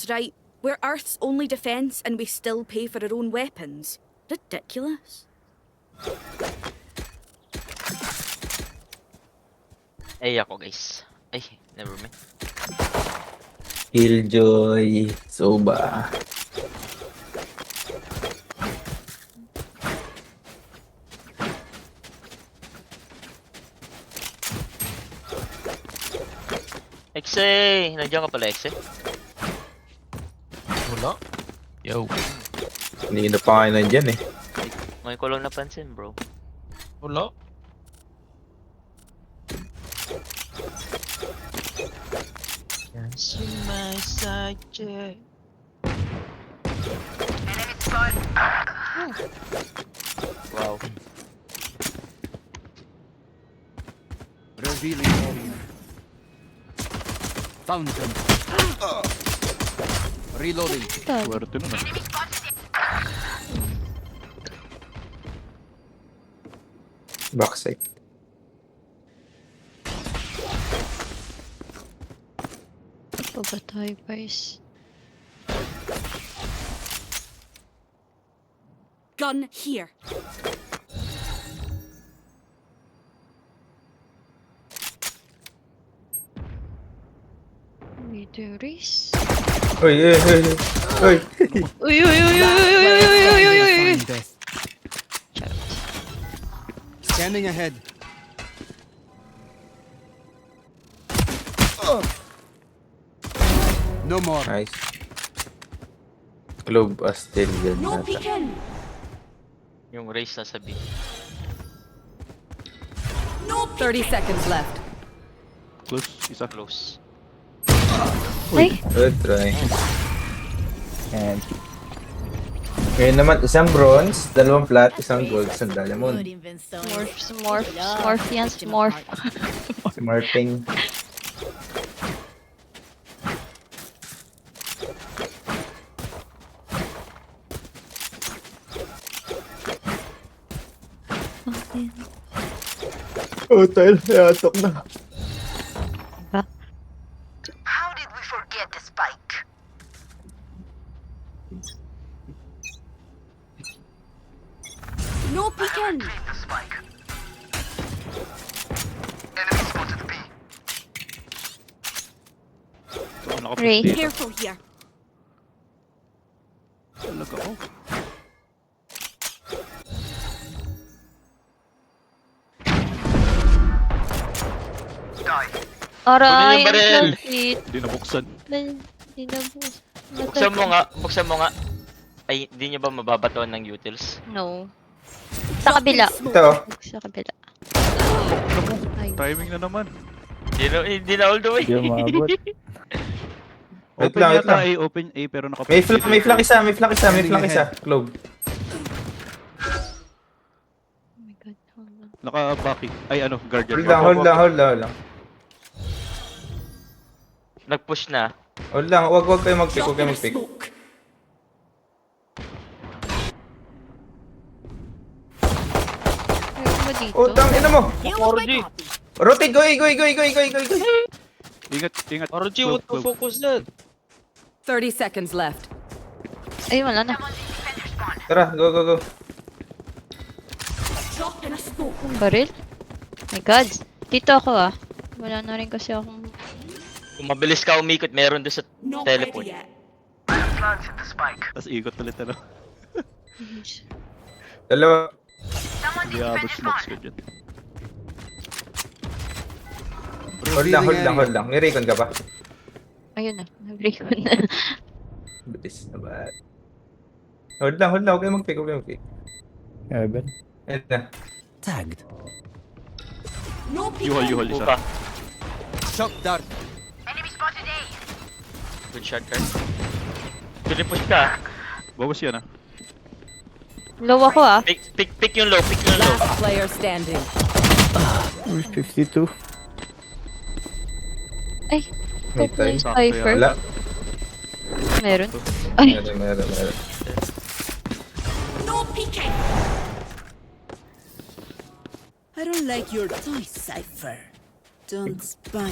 That's right. We're Earth's only defense and we still pay for our own weapons. Ridiculous. Ay, ako guys. Ay, never mind. Killjoy, Soba. Exe! Nandiyan ka pala, Exe? Wala. Yo. Hindi na pa kayo nandyan eh. May ko lang napansin, bro. Wala. See my side check. Wow. Revealing area. Found them. Reloading. Swerte nun ah. Backside. Ano ba tayo, guys? Gun here. Leaders? Uy, uy, uy, uy. Uy, uy, uy, uy, uy, uy, uy, uy, uy, uy, uy. Find death. Scanning ahead. No more. Nice. Globe still dyan No nata. peeking. Yung race na sabi. No 30 seconds left. Close. Isa. Close. Ay, Good try. And ngayon naman, isang bronze, dalawang plat, isang gold, isang diamond. smorf yan, smorf. Smarting. Oh, tayo, yatok na. How did we forget the spike? No peeking. The spike. Enemy spotted B. So, nakapush Ray. dito. Careful here. Talaga ako. Die. Aray, Kunin yung ang baril. sakit. Hindi nabuksan. Hindi na bus. Buksan mo nga. Buksan mo nga. Ay, hindi niya ba mababatuan ng utils? No. Sa kabila. Ito, Sa kabila. Ano mo? Ay. Timing na naman. Hindi na all the way. Hindi umabot. Wait Open lang, wait yata lang. A, open A pero nakapush May flank, may flank isa, may flank isa, may flank isa. Globe. Oh my god. Hold on. Naka-baki. Ay ano, guardian. Hold lang, hold lang, hold lang, hold lang. Nag-push na. Hold lang, wag kayo mag-pick, wag kayo mag-pick. Meron ba dito? Oh, tangin na mo! RG! Rotate, go, go, go, go, go, go, go. Ingat, ingat. RG, Globe, what the globe. fuck was that? 30 seconds left. Ay, wala na. Tara, go, go, go. Drop in a smoke. Ang baril? My god. Dito ako ah. Wala na rin kasi akong... Kung mabilis ka umikot, meron doon sa Not teleport. ready yet. Planted the spike. Tapos ikot ulit ano. Dalawa. Hindi abot smokes ko dyan. Hold lang, hold lang, hold lang. Nirecon ka pa? Ayun na. Nag-break ko na. Bilis na ba? Hold lang, huwag kayo mag-pick, huwag kayo mag-pick. Evan? Ayan na. Tagged. No Yuhol, peeking. yuhol isa. Buka. Shock dart. Enemy spotted A. Good shot, guys. Pinipush ka. Bawas yan ah. Low ako ah. Pick yung low, pick yung low. Last player standing. 52. Ay. May time. Cypher. Wala. Meron. Ay. Meron. No peeking. I don't like your toy, Cypher. Don't spy.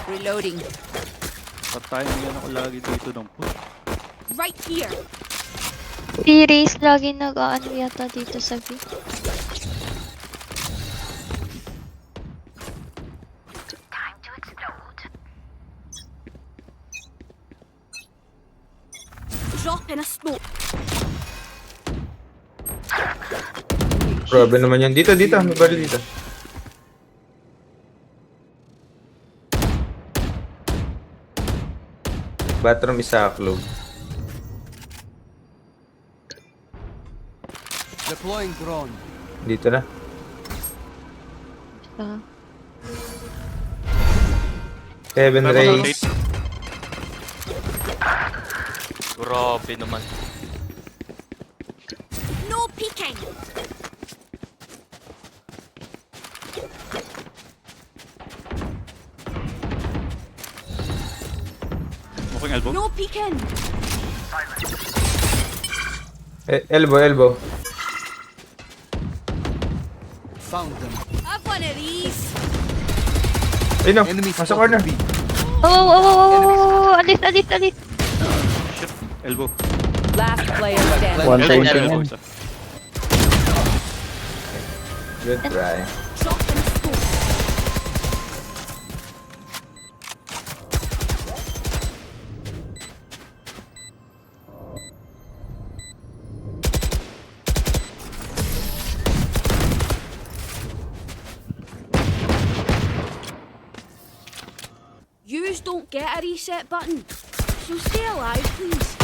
Reloading. Patayin yan ako lagi dito ng push. Right here. Si Raze lagi nag-ano yata dito sa B. Time to explode. Drop in a smoke. Grabe naman yan. Dito, dito. May baril dito. Bathroom isa, clove. Deploying drone. Dito na. So, Heaven Level Rays. 8. Grabe naman. No peeking. Mukhang elbow. No peeking. Elbow, elbow. Found them. Have one of these. Ayun no, Enemy nasa spotted corner. B. oh, alis. Shit. Elbow. Last player standing. One Elbow, time elbow tingin. isa. Good try. Drop in a smoke. Yous don't get a reset button, so stay alive, please.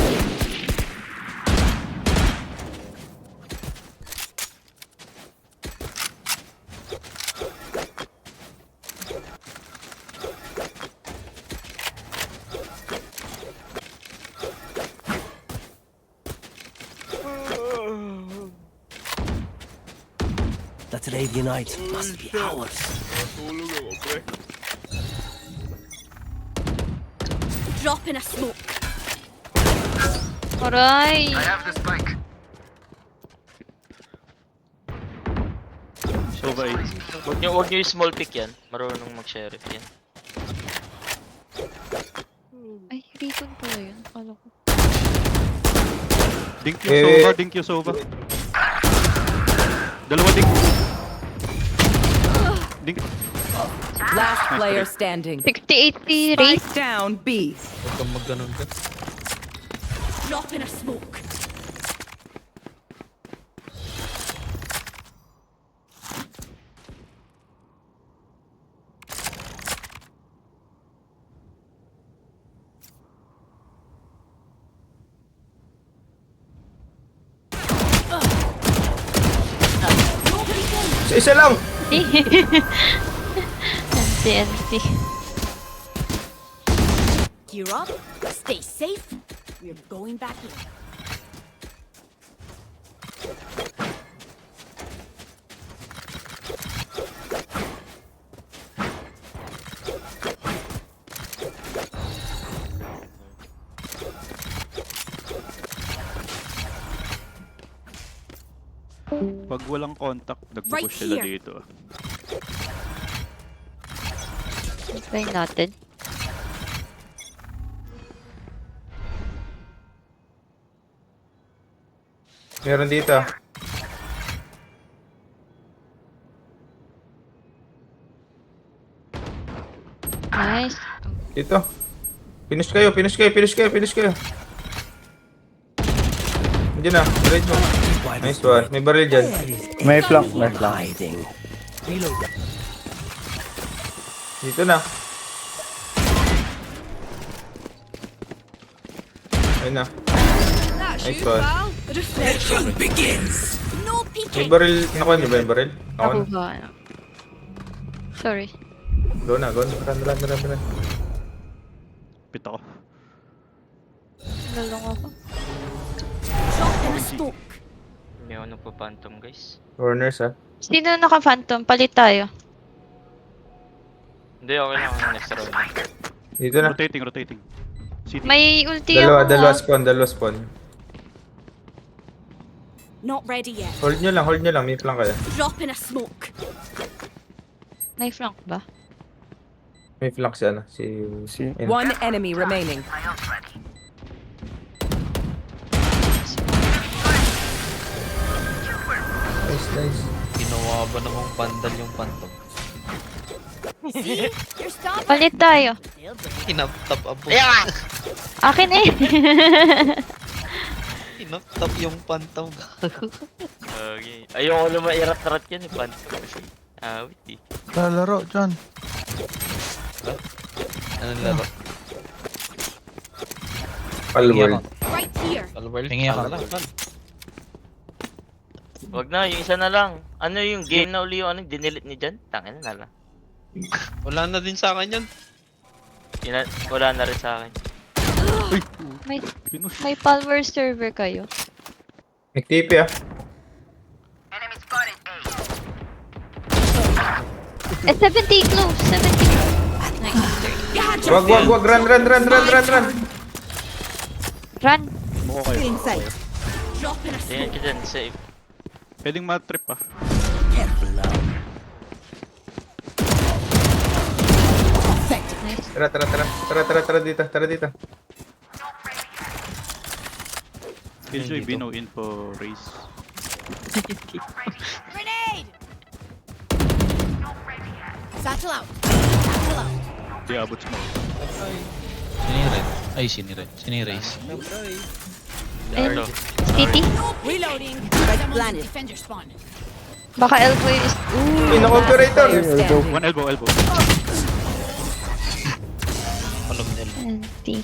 That Radianite must be ours. Drop in a smoke. Aray! I have the spike. Sova 8. Huwag nyo yung small pick yan. Marunong mag-sheriff yan. Ay, recon pala yun. Akala ko. Dink yung Sova, dink yung Sova. Dalawa dink. Dink. Last player standing. 68 si Raze. Spike down B. Huwag kang magganon ka. Drop in a smoke. Isa lang! NC. Gear up, stay safe. We're going back in. Pag walang contact, Right nagpupush sila here. dito. Try natin. Meron dito. Nice. Dito. Finish kayo, finish kayo, finish kayo, finish kayo. Diyan na, right mo. Nice one. May baril dyan. May flank, may flank. Hiding. Reload. Dito na. Ayun na. That's Nice you, one. pal. Reflection Begins. No May peeking. baril. Nakuha niyo ba yung baril? Nakuha na. Nakuha na. Sorry. Go na, go na. Run. Pit ako. Lalong ako. Drop in a smoke. May ano po phantom guys. Corners ha. Sino naka-phantom? Palit tayo. Hindi, okay lang ang next round. Dito na. Rotating. City. May ulti ako. Dalawa spawn. Not ready yet. Hold nyo lang. May flank kaya. Drop in a smoke. May flank ba? May flank si ano, Ayun. One enemy remaining. Nice. Ginawa ba namang bandal yung phantom? Palit tayo. Kinaptap abo. Yeah! Akin eh. Kinaptap yung phantom. Okay. Ayoko naman irat-rat yan eh, Phantom. Kasi, awit eh. Lalaro, John. Anong laro? Palworld. Right here. Palworld? Tingin ako. Wag na, yung isa na lang. Ano yung game na uli yung ano, dinilit ni Jan? Tangin na lang. Wala na din sa akin yun. Wala na rin sa akin. May, Pinush. may Palworld server kayo. Nag-TP ah. Enemy spotted A. Eh, 70 close. 70 close. Nice. Wag. Run. Run. Mukha kayo. Tingnan ka dyan, safe. Pwedeng matrip ah. Careful now. Nice. Tara dito. Killjoy, Bino info, race. Grenade! Satchel out. Di abot smoke. Sinirace. Ito. City. Reloading. Red planet. Defender spawn. Baka elbow is... Pina-operator. Player standing. One elbow. Palong nil. Empty.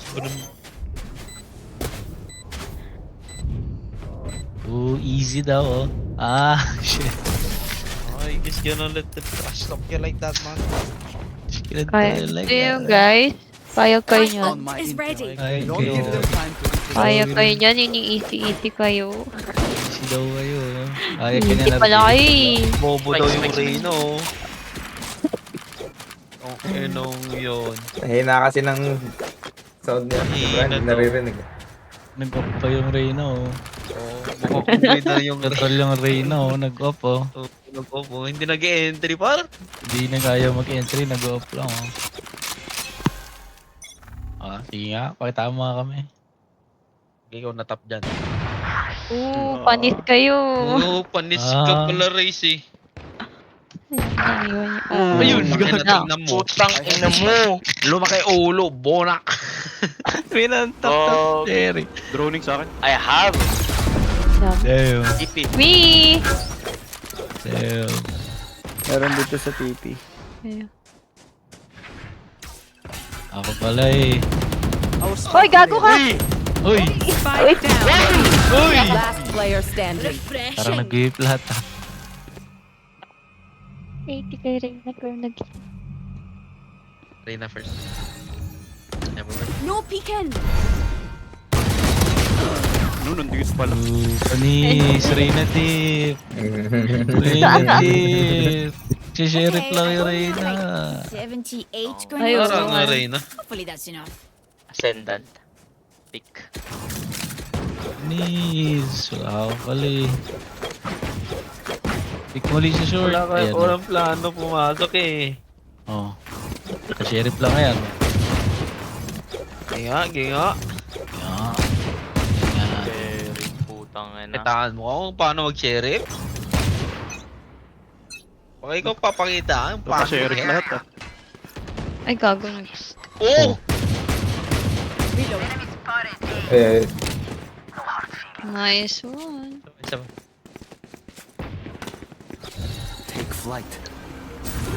Easy daw, oh. Ah, shit. Ay, just gonna let the trash talk you like that, man. Kaya yun, guys. Payag kayo My nyan. ult is ready. Ay, Don't give them time to Payag kayo nyan. Yun yung easy kayo. Easy daw kayo, oh. Ay, Easy pala kayo eh. Bobo daw yung Spikes. Reyna, oh. Okay, nung yun. Hina kasi ng sound niya. Hina Hindi to. naririnig. Nag-off pa yung Reyna, oh. Oh, mukhang na yung Control yung Reyna, oh. Nag-off, oh. nag-opo. Hindi nag-entry, par. Hindi na kaya mag-entry, nag-off lang, oh. Ah, sige nga. Pakita mo nga kami. Ikaw na top dyan. Panis kayo. Oo, panis ka pala, race eh. Naiwan niyo. Ayun, Ayun, tingnan mo. Putang ina mo! Lumaki ulo, bonak. Oh, Jerry. Droning sa akin. I have Damn. TP. Me! Damn. Meron dito sa TP. Ako pala eh. Hoy, gago ka! Uy! Spike down. Uy! Last player standing. Parang nag-whip lahat ah. 80 kay Reyna pero nag... Reyna first. Never mind. No peeking. Nandito pala. Panis! Reyna tip! Reyna tip! Si Sheriff lang yung Reyna. 78 Ayun. grenades. Parang nga Reyna. Hopefully that's enough. Ascendant. Pick. Panis! Wala ako pala eh. Pick muli sa short. Ayan, oh. Walang plano pumasok eh. Oh. Si Sheriff lang yan. Ginga. Yeah. Yeah. Very putang ina. Kitaan mo kung paano mag-sheriff. Baka ikaw papakita ang Pa-sheriff lahat ah. Ay, gago nag... Oh! Enemy spotted A. Eh, Nice one. Isa pa. Take flight.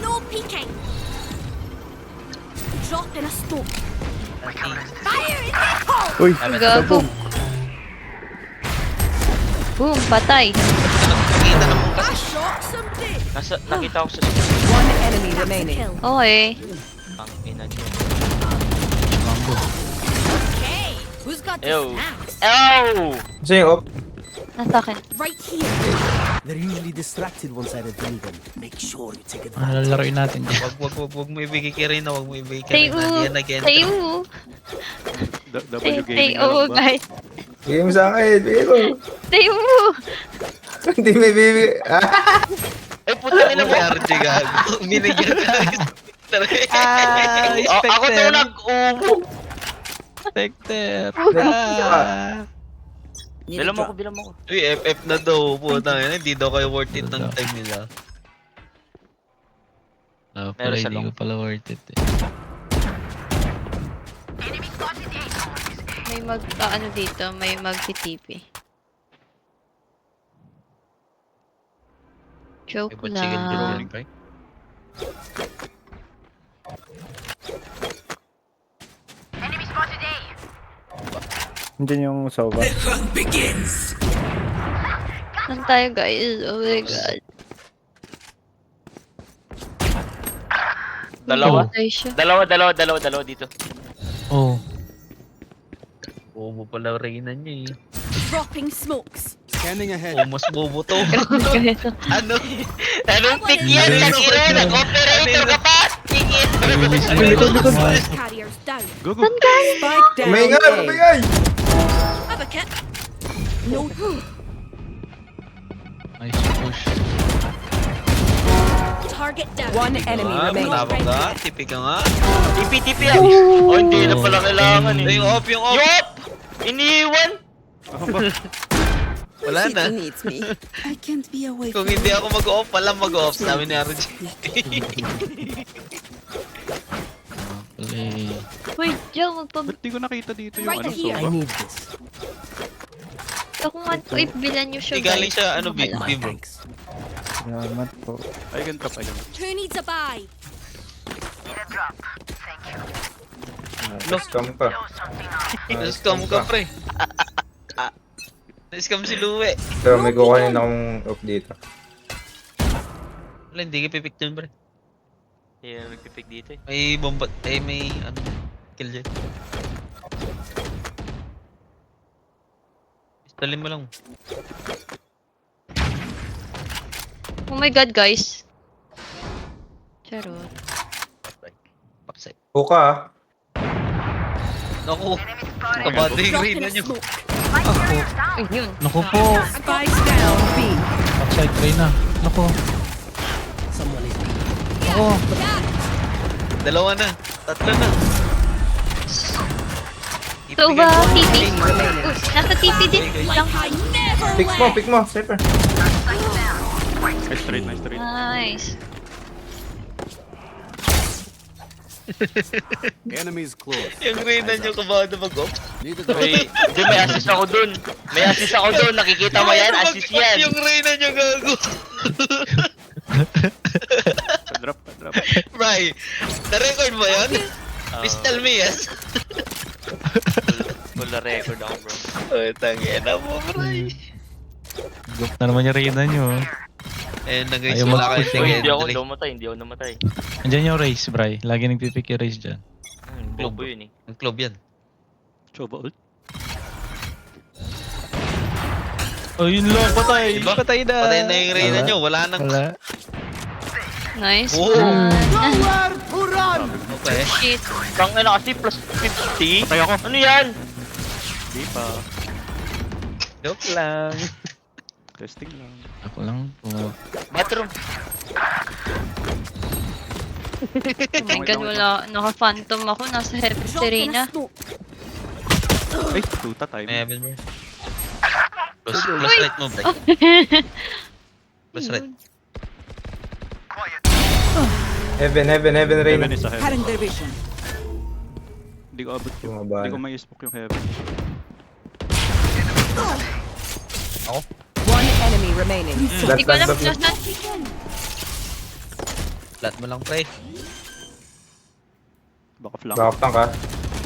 No peeking. Drop in a smoke. Fire in the hole. Uy! Gago. Boom, patay. Nakikita naman kasi. I shot somebody. Nakita ko sa One enemy remaining. Kill. Okay. ang ina niyo. Mambo. Okay. Who's got the Ew. snacks? Ow! so yung op. Nasa akin. Right here. They're usually distracted once I reveal them. Make sure you take Ah, advantage. lalaroin natin dyan. Wag mo ibigay kay Reyna, wag mo ibigay Say kay Reyna. Hindi oo. yan nag-entry. Say oo. W Say gaming na oo, lang ba? guys. Bigay mo sa akin. Bigay ko. Say oo. Hindi may bibig. Ay, putang ina mo! May RJ gago. Binigyan ka. Ako to nag-ubo. Spectre. Bilang mo ko. Uy, FF na daw. Puta nga, hindi daw kayo worth it ng time nila. Ah, Meron pala siya hindi long. ko pala worth it eh. Enemy spotted A. May ano dito, may magtitipi. Joke Iba chicken lang. drawing, right? Enemy spotted A. Nandiyan yung Sova. Saan tayo guys? Oh my god. Dalawa. Patay siya. Dalawa dito. Oh. Bobo pala Reyna niya eh. Dropping smokes. Scanning ahead. Oh, mas bobo to. Ganito. Ano? Anong pick yan? Takiro, nag-operator ka pa! Tingin! Carriers down. Go, go. Spike down. A. Have a kit. No. Nice push. Target down. One enemy Ah, remaining. tama ka. Tipi ka nga. Tipi yan. Oh, hindi na pala kailangan eh. Yung off, yung off. Yup! Iniiwan! Wala na. needs me. I can't be away Kung hindi ako mag-off, walang mag-off. Sabi ni RJ. Play. Wait, Joe, Ba't di ko nakita dito yung Right ano, here. I Sova? need this. Ako nga, wait, bilan nyo siya Galing guys. siya, ano, B bro. Thanks. I can drop, I can drop. Who needs a buy? Need a drop. Thank you. Scam ka. Na-scam ka, pre. Na-scam si Luwe. So, may kukunin akong off dito. Wala, hindi ka pipick dyan, pre. Yeah, nagpipick dito eh. May bomba, may, ano, kill dyan. Pistolin mo lang. Oh my god, guys. Charot. Backside. Buka ah. Naku, Enemy spotted. kabado yung Drop green in na a nyo. smoke. Spike carrier down. Ayun. Naku po. Spike down. B. Backside play na. Naku. Someone is Naku. Dalawa na. Tatlo na. So ba, TP? remaining. Uy, nasa TP din. Lang. I never Pick mo, Sniper. Nice trade, nice trade. Nice. enemies close. Yung green na nyo, kabado mag-off. Need a drop. May assist ako dun. Nakikita mo yan? Assist yan. Yung green na nyo, gago. Pa-drop, pa-drop. Bray, na-record mo yun? Pistol me, yes? Full na record ako, bro. Ay, tangina mo, Bray. Gop na naman yung Reyna nyo. Ayun na guys, Ayaw wala mag-push. kayong tingin. Hindi ako namatay. Andyan yung race, Bray. Lagi nagpipick yung race dyan. Bobo yun eh. Ang club yan. Choba ult. Oh, yun lang. Patay. Diba? Patay na. Patay na yung Reyna Wala. nyo, wala nang... Wala. Nice. Oh. Okay. Shit. Tangina kasi plus 50. Patay ako. Ano yan? Di pa. Joke lang. Testing lang. Ako lang po. Bathroom. Oh my god, wala. Naka-phantom ako. Nasa heaven si Drop in a Reyna. smoke. Ay, tuta time. May heaven, bro. Plus right mo, Bray. Plus right. Heaven, Reyna. Heaven is a heaven. Cutting their vision. Hindi ko abot yung... Bumaba Hindi ko na. may smoke yung heaven. One enemy remaining. Hindi ko alam kung nasaan. Flat mo lang, pre. Baka flank. Bakapang ka.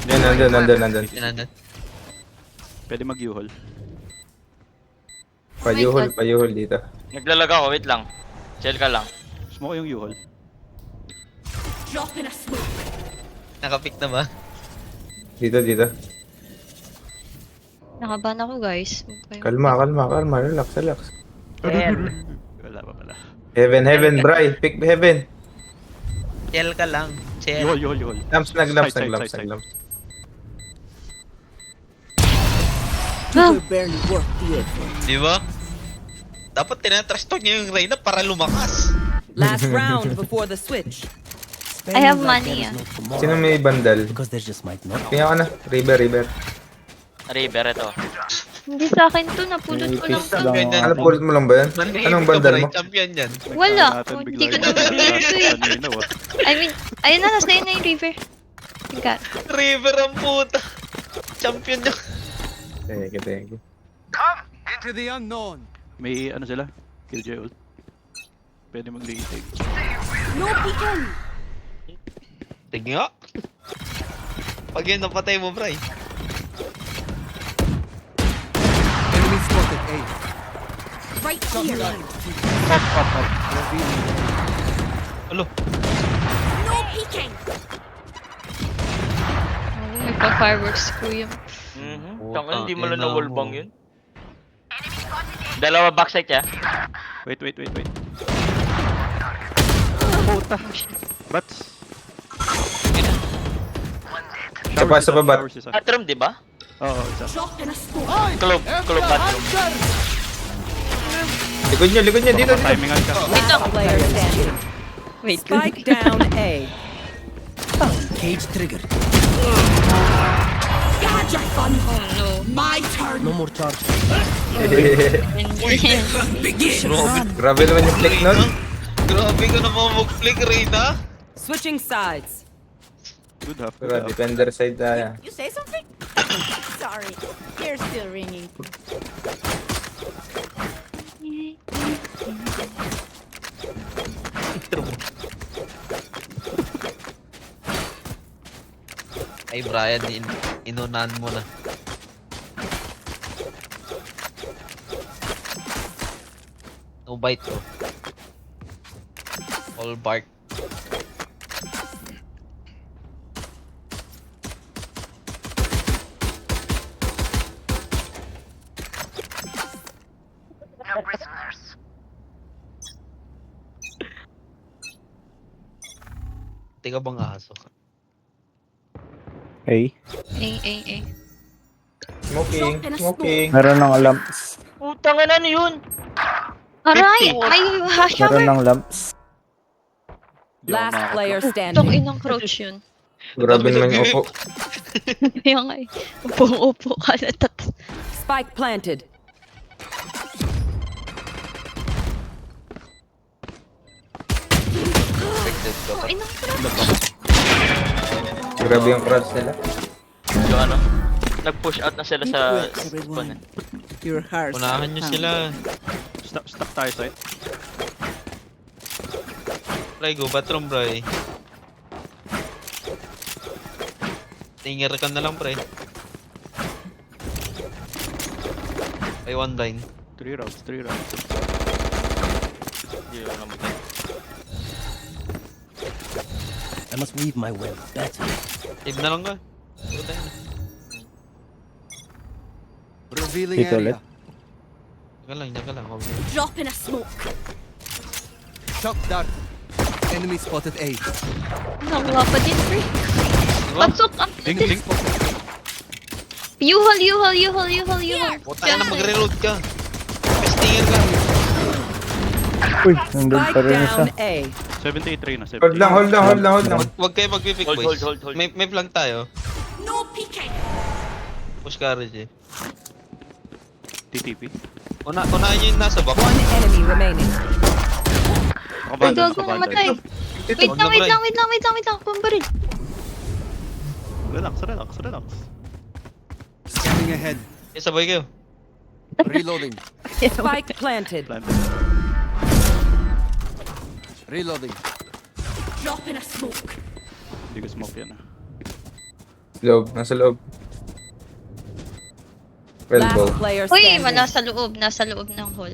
Nandun. Tinanan. Pwede mag-U-haul. Payuhol dito. Naglalag ako, wait lang. Chill ka lang. Smoke yung U-haul. Drop in a smoke. Nakapick na ba? Dito. Nakaban ako, guys. Okay. Kalma. Relax. Wala pa pala. Heaven, Bray. Pick heaven. Chill ka lang. Chill. U-haul. Lamps. Side. People barely worth the effort. Di ba? Dapat tinatrash talk niya yung Reyna para lumakas. Last round before the switch. I have Apparently, like money, there is no tomorrow, Sino may bandal? because there just might not. Tingnan ko na. River. River, ito. Hindi sa akin to, napulot ko lang to. Champion yan. Ano, pulot mo lang ba yan? Anong bandal mo? Champion yan. Wala. Natin Oh, bigla hindi ko yung naman ito eh. kanina, oh. I mean, ayun na, nasa na yung river. Tingkat. River ang puta. Champion nyo. Thank you. To the unknown. May ano sila? Killjoy ult. Pwede mag-liitig. No peeking! Tignan nga. Pag yun napatay mo, bray. Enemy spotted A. Right here! Alo. No peeking! Oh, may pa-fireworks ko yung... Tangin, hindi mo lang Putang ina na-wallbang mo. yun. Dalawa backside ya. Wait. Puta. Bats. Sa baba. Showers isa. Bathroom, di ba? Oo, isa. Drop in a smoke! Club bathroom. Likod niya, dito. Timingan ka. Last player standing. Wait, Spike down A. Cage triggered. God, you're fun! Oh no. My turn! No more charge. Grabe naman yung flick nun. Grabe ka naman mag-flick, Reyna. Switching sides. Good half. Diba, defender side tayo. You say something? Sorry, ear's still ringing. Ay, Brian, inunahan mo na. No bite, bro. All bark. No prisoners. Tika bang aso? Eh. Smoking. Meron ng alarm. Putang ina, ano yun? Aray! May hash Meron shower! ng lamps. Last player Tong standing. inang crouch yun. Grabe naman yung upo. Kaya nga eh. Upo ka na Spike planted. Expected ko. Tong inang crouch. Grabe yung crouch nila. Yung ano? Nag-push out na sila sa spawn. Your heart. Unahan nyo sila. Stuck tayo side. Bray, go bathroom, bray. Tinger ka na lang, pre. Ay, one line. 3 rounds. Hindi lang namatay. I must weave my web better. Save na lang ka. Puta yun. Revealing Dito ulit. Diyan ka lang. Huwag mo. Drop in a smoke! Shock dart. Enemy spotted A. Nakuha pa din, pre. Patsok! Ding. Yuhol! Puta ka na, mag-reload ka. May stinger ka. Uy, nandun pa Spike rin isa. down A. 78 na. Hold lang. Huwag kayo mag-pick, boys. Hold. May flank tayo. No peeking! Push courage eh. TTP. Unahan nyo yung nasa box. One enemy remaining. Ay, gago namatay. Wait lang. Pambaril. Relax. Scanning ahead. Eh, sabay kayo. Reloading. Spike planted. Planted. Reloading. Drop in a smoke! Hindi ko smoke yan. Nasa loob. Elbow. Last player Uy, standing. nasa loob ng hall.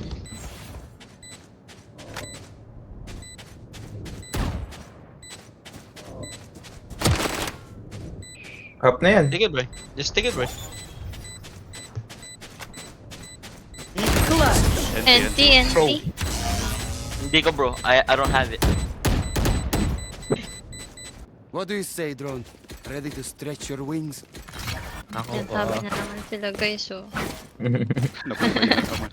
Up na yan. Take it, bro. Just take it, bro. Clutch. NT. Hindi ko bro, I don't have it. What do you say, drone? Ready to stretch your wings? Ako Nagtabi na naman sila guys, oh. Napapayan naman.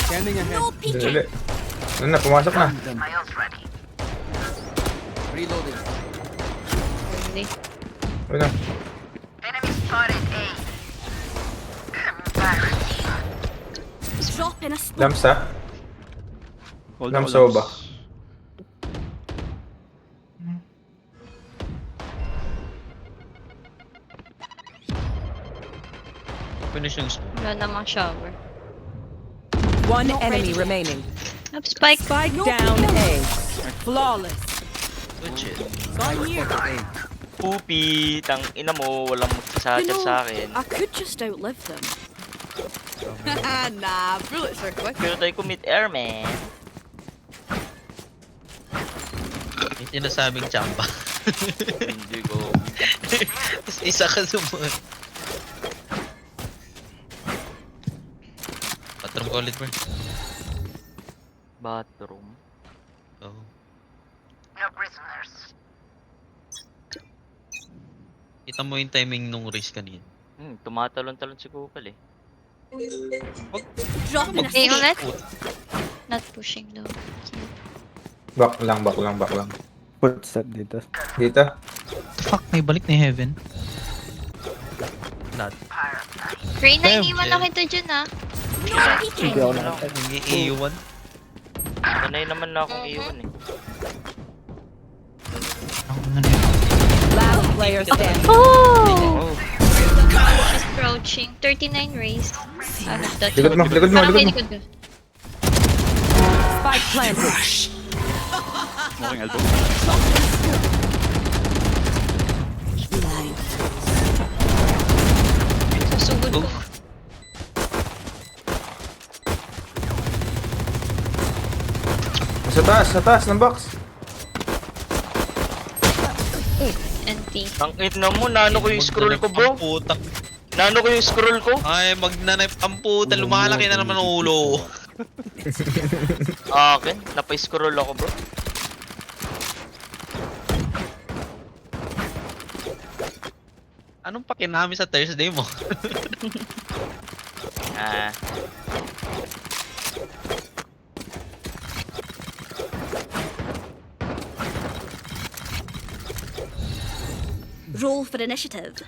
Scanning ahead. No peeking. Dali. Ano na, pumasok na. My ult's ready. Reloading. Hindi. Ano na. Enemy spotted A. Embarrassing. Drop in a smoke. Lamsa. Hold Lam on, soba. Finish yung smoke. Wala namang shower. One enemy remaining. Up, spike. Spike down A. Flawless. Good shit. Poopy, tang ina mo, walang You magsasachat know, sa akin. I could just outlive them. Nah, bullets are quick. Pero tayo commit airman. Yung sinasabing chamba. Hindi ko. Tapos isa ka sumunod. Bathroom ko ulit, bro. Bathroom. Oh. No prisoners. Kita mo yung timing nung race kanina. Tumatalon-talon si Kukal eh. Drop in a Hey, smoke. ulit. Not pushing though. Back lang. Footstep dito. Dito. Fuck, may balik na yung heaven. Not. Reyna, iniwan na kita dyan ah. No peeking. Hindi ako nakatag. Yung EU1. Sanay naman na akong iwan eh. Ang ano na yun. Last player standing. Oh! She's crouching. 39 raise. I have that. Likod mo. Parang may likod ka. Spike planted. Smoking elbow. Susugod ko. Sa taas ng box. NT. Ang ina mo, nano ko yung scroll ko bro. Ang putak. Nano ko yung scroll ko. Ay, magnanip ang puta. Lumalaki na naman ang ulo. Akin, napa-scroll ako bro. Anong pakinami sa Thursday mo? Ah, Roll for initiative.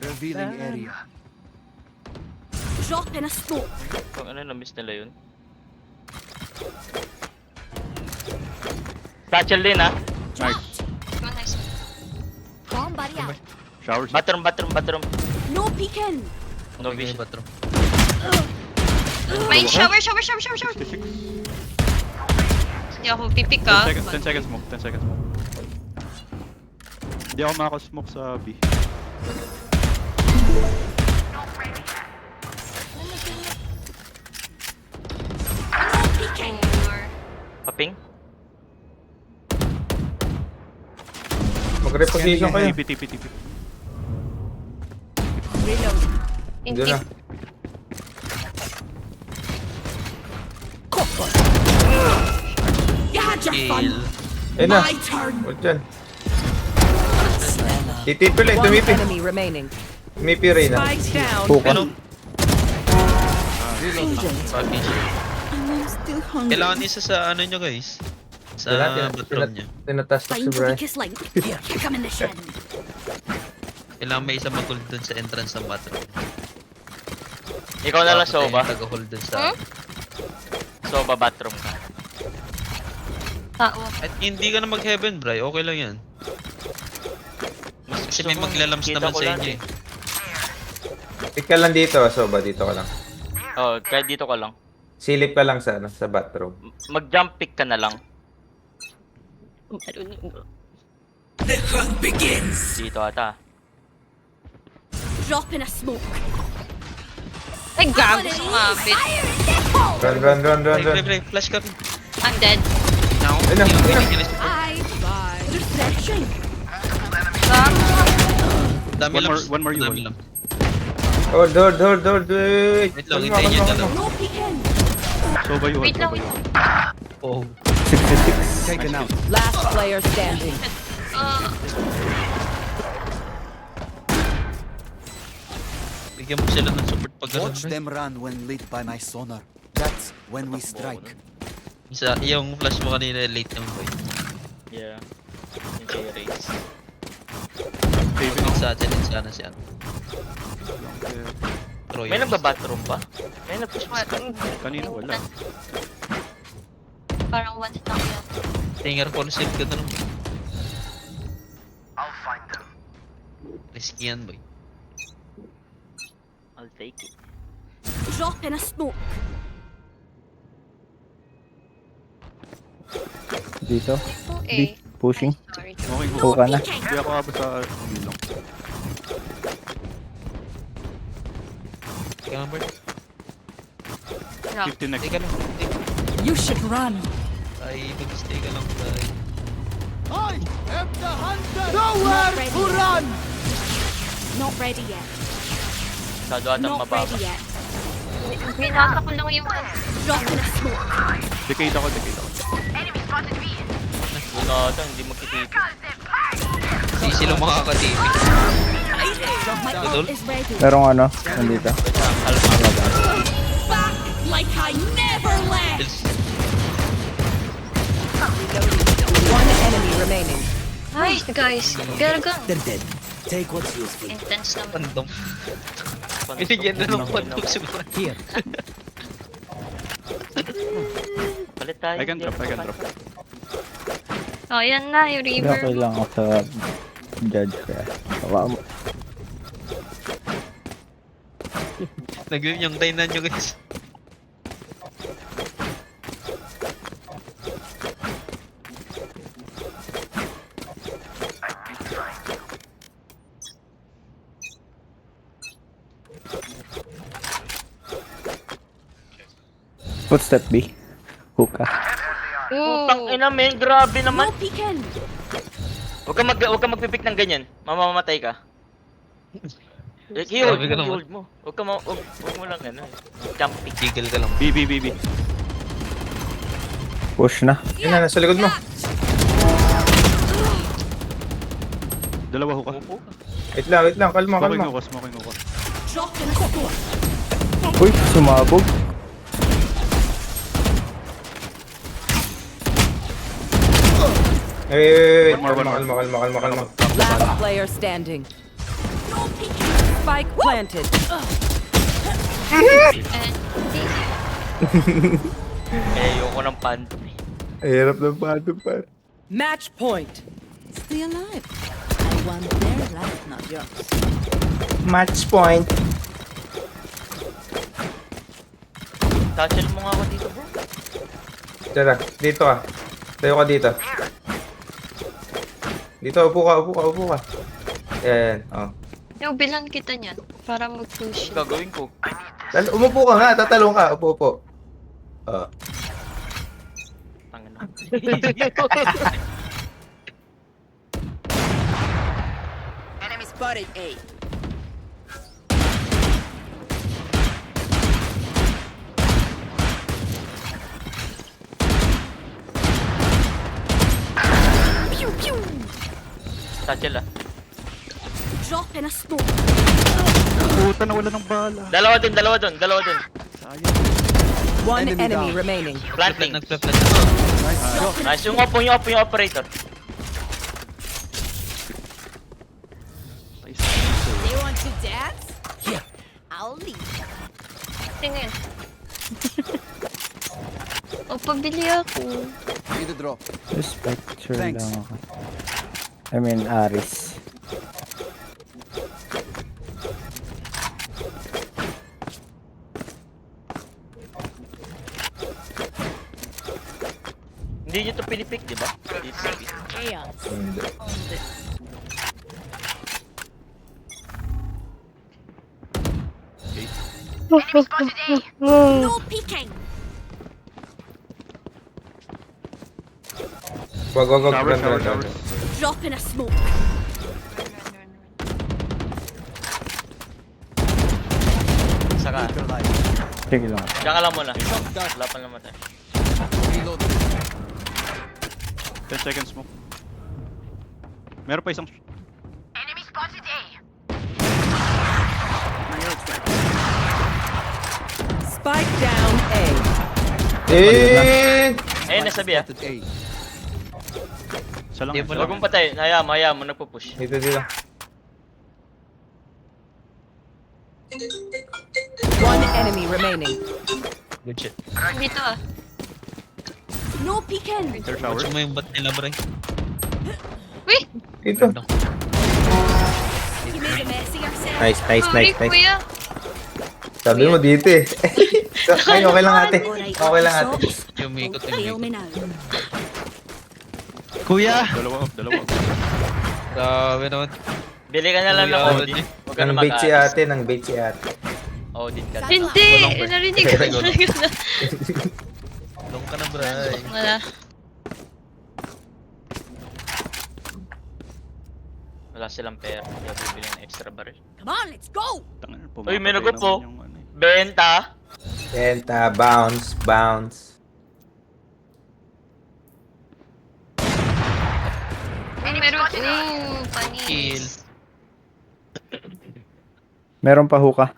Revealing area. Drop in a smoke. kung ano, na-miss nila yun. Satchel din ah. Oh, nice. Bomb buddy out. Showers. Bathroom. No peeking. No Okay, vision. bathroom. May shower. Hindi ako pipik ah. 10 seconds smoke. 10 seconds smoke. Hindi ako makaka-smoke sa B. Paping? Mag-reposition kayo. TP. Hindi na. You had your fun. Kill. Ayun na. My turn. Huwag dyan. Titipil eh. One Tumipi. enemy remaining. Tumipi rin na. Spike down. Pero, I'm still hungry. kailangan isa sa ano nyo guys. Sa bathroom nyo. Tinatas na si Find the Bri. weakest link. Here, come in the shed. Kailangan may isa mag-hold dun sa entrance ng bathroom. Ikaw na lang Soba. Taga-hold dun sa... Soba bathroom ka. Tao. At hindi ka na mag-heaven, Bri. Okay lang yan. Mas Kasi gusto may ko, maglalams kita naman ko sa lang inyo eh. Pick ka lang dito. Soba, dito ka lang. Oh, kahit dito ka lang. Silip ka lang sa, sa bathroom. Mag-jump pick ka na lang. The hunt begins. Dito ata. Drop in a smoke. Ay, gago sumabit. Run. Bri, flash ka rin. I'm dead. Now, Ayun na, yung ayun na. finish. Bye. Refreshing. Dami One more you. Dami lang. Hold. Wait. Wait lang, hintayin nyo dalawa. No peeking. Soba you. Wait lang, Soba wait you. lang. Oh. 66. Taken out. Last player standing. Bigyan mo sila ng support pag ganun, Watch pre. them run when lit by my sonar. That's when we strike. Yung flash mo kanina late naman, boy. Yeah. Yung J-Rays. Yung sa atin, yung sana siya. Troy. May nagba-bathroom pa? May nag-push pa. Kanina wala. Parang one stock yan. Stinger call save ka na naman. I'll find them. Risky yan, boy. I'll take it. Drop in a smoke. Dito. Oh, B. eh. Pushing. Sorry. Okay, No Buka na. peeking. Hindi ako abot sa bilong. Teka lang, boy. Rock. 50 next. Teka lang. You should run. Ay, mag-stay ka lang, boy. Not ready yet. Not ready yet. Masyado atang Not mababa. ready yet. Binasa ko lang yung Drop in a smoke. Decade ako. Enemy spotted B. Doon na ata, hindi magkitipid. Sisi lang makakatipid. My Tudol? ult is ready. Merong ano, nandito. Wait lang, kalma. Back like I never left. One enemy remaining. Nice, guys. Get a gun. They're dead. Take what's useful. Intense naman. Pandom. Binigyan na ng pandom siguro. Here. Palit tayo. I can drop. Oh, yan na, yung Hindi river. okay lang ako sa judge kaya. Baka mo. Nag-win yung Dainan nyo, guys. Footstep B. Hookah. Putang Ooh. ina, men. Grabe naman. No peeking. Huwag ka magpipik ng ganyan. Mamamatay ka. I-hold Grabe ka naman. i-hold mo. Huwag mo lang ano. Jumping. Tigil ka lang. B. Push na. Yun na, nasa likod mo. Dalawa ho ka. Wait lang. Kalma. Smoking ako. Drop in a smoke. Uy, sumabog. Wait. One more. Kalma. Last player standing. Spike planted. And Ayoko ng phantom eh. Hirap ng pato pa. Match point. Stay alive. I want their life, not yours. Match point. Touchel mo nga ako dito, bro. Tara, dito ka. Tayo ka dito. Dito, upo ka. Ayan, oh. yung bilan kita niyan para mag-push. Gagawin ko. Umupo ka nga, tatalong ka. Upo. Tangin na. Enemy spotted A. Pew pew. Touchel ah. Drop in a smoke. Puta, nawala ng bala. Dalawa dun. One enemy remaining. Planting. Nagpla-plant. Nice. Yung operator. They want to dance? Here. I'll lead. Tingin. O, pabili ako. Need a drop. Spectre Thanks. lang ako. I mean, Aris. Hindi nyo to pinipik, di ba? Chaos. Enemy spotted A. No peeking. Wag. Showers. Drop in a smoke. Saka. Sige lang. Diyan ka lang muna. Wala pa naman tayo. 10 seconds smoke. Meron pa isang... Enemy spotted A. My ult's Spike down A. Ayun, nasa B ah. Isa lang. Di mo Huwag mong patay. Hayaan mo, nagpo-push. Dito, dito. One enemy remaining. Good shit. Dito ah. No peeking. Third shower. Watch mo yung bot nila, bro. Uy! Dito. You made a mess of yourself. Nice, nice, Sorry, nice, nice. kuya. Sabi mo dito eh. Ay, okay lang ate. Okay lang ate. Umikot, Fail umikot. me now. Kuya! Dalawa off. Grabe naman. Bili ka na lang ng Kuya, Odin. Huwag ka na Nang bait si mag-aalis. ate, nang bait si ate. Odin ka. Hindi! Narinig ko. Narinig ko na. Long ka na, bray. Wala. Wala silang pera. Kaya bibili ng extra barrel. Come on, let's go. Tangina, Uy, may pumamatay nagup po. naman yung ano eh. Benta. Penta, bounce, bounce. Ay, meron. Panis. Meron pa hookah.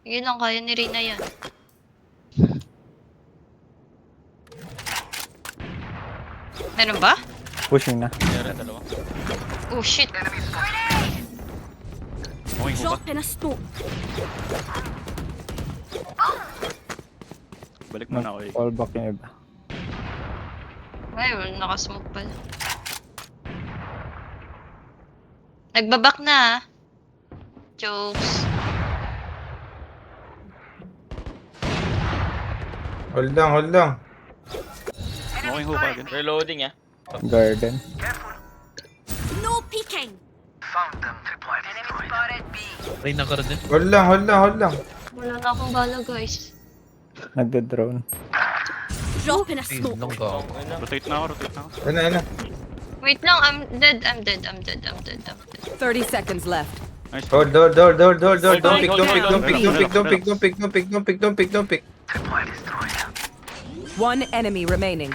Yun lang, kaya ni Reyna yan. Meron ba? Pushing na. Meron dalawa. Oh shit. Okay, ko ba? Drop in a smoke. Balik mo na ako eh. Fall back yung iba. Ay, wala, nakasmoke pala. Nagbabak na ah. Jokes. Hold lang, hold lang. Okay, hook agad. Reloading ah. Garden. No peeking. Enemy spotted B. Ray na ka rin din. Hold lang, hold lang, hold lang. Wala na akong bala guys. Nagda-drone. Drop in a Ay, smoke. long ka. Rotate na ako. Ano, ano. Wait lang, I'm dead. 30 seconds left. Nice. Hold, hold, hold, hold, hold, hold. Don't Hold, pick, hold, don't pick, hold, don't pick, hold. don't pick, don't pick, don't pick, don't pick, don't pick, don't pick, don't pick. One enemy remaining.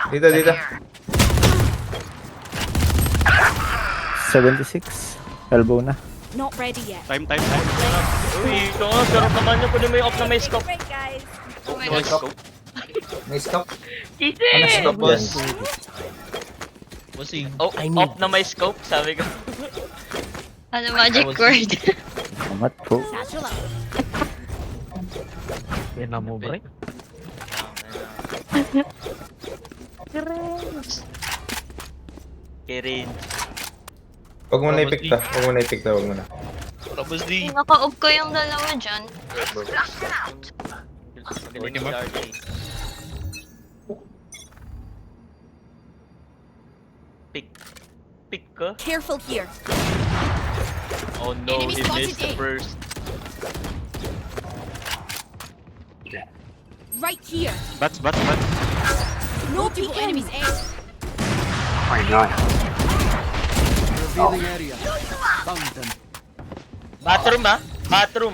Dito, dito. 76. Elbow na. Not ready yet. Time. Uy, ito nga. Sarap naman yung kunin mo yung off na may scope. Break, guys. Oh my May god. stop. May stop. Easy! Ano stop, boss? Bossing. Oh, off na may scope, sabi ko. Ano magic word? Amat po. Satchel out. Yan na mo, bro. Kirin. Huwag mo na ipikta. Huwag mo na ipikta. Huwag mo na. Tapos di. Naka-off ko yung dalawa dyan. Magaling si RJ. Pick ka? Careful here. Oh no, Enemy he spotted missed the A. first. Right here. Bats. No peeking. Enemies A. Bathroom ah. Bathroom.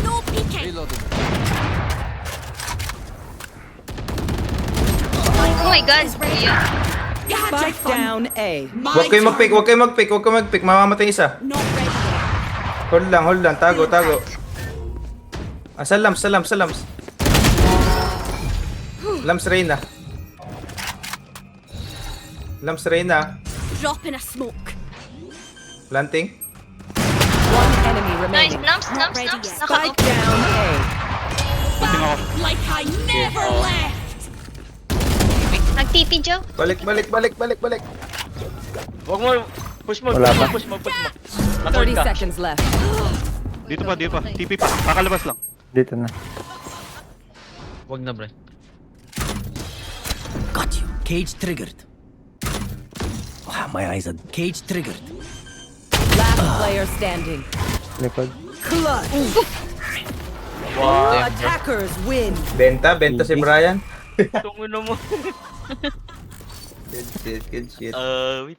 No peeking. Oh my god. Yeah. You had your Spike fun. down A. Huwag kayo mag-pick, huwag kayo mag-pick, huwag kayo mag-pick. Mamamatay isa. Not ready yet. Hold lang. Tago. Ah, sa Lams. Lams Reyna. Drop in a smoke. Planting. One enemy Nice. remaining. Lumps. Spike Naka-off. down A. Like I never left. Nag-TP, Joe. Balik. Huwag mo. Push mo. Wala pa. Push mo. 30 Matulog ka. seconds left. Dito pa. TP pa. Kakalabas lang. Dito na. Wag na, bro. Got you. Cage triggered. Wow, my eyes are cage triggered. Last player standing. Likod. Clutch. Attackers win. Benta si Brian. Tungo na mo. Good shit. Wait.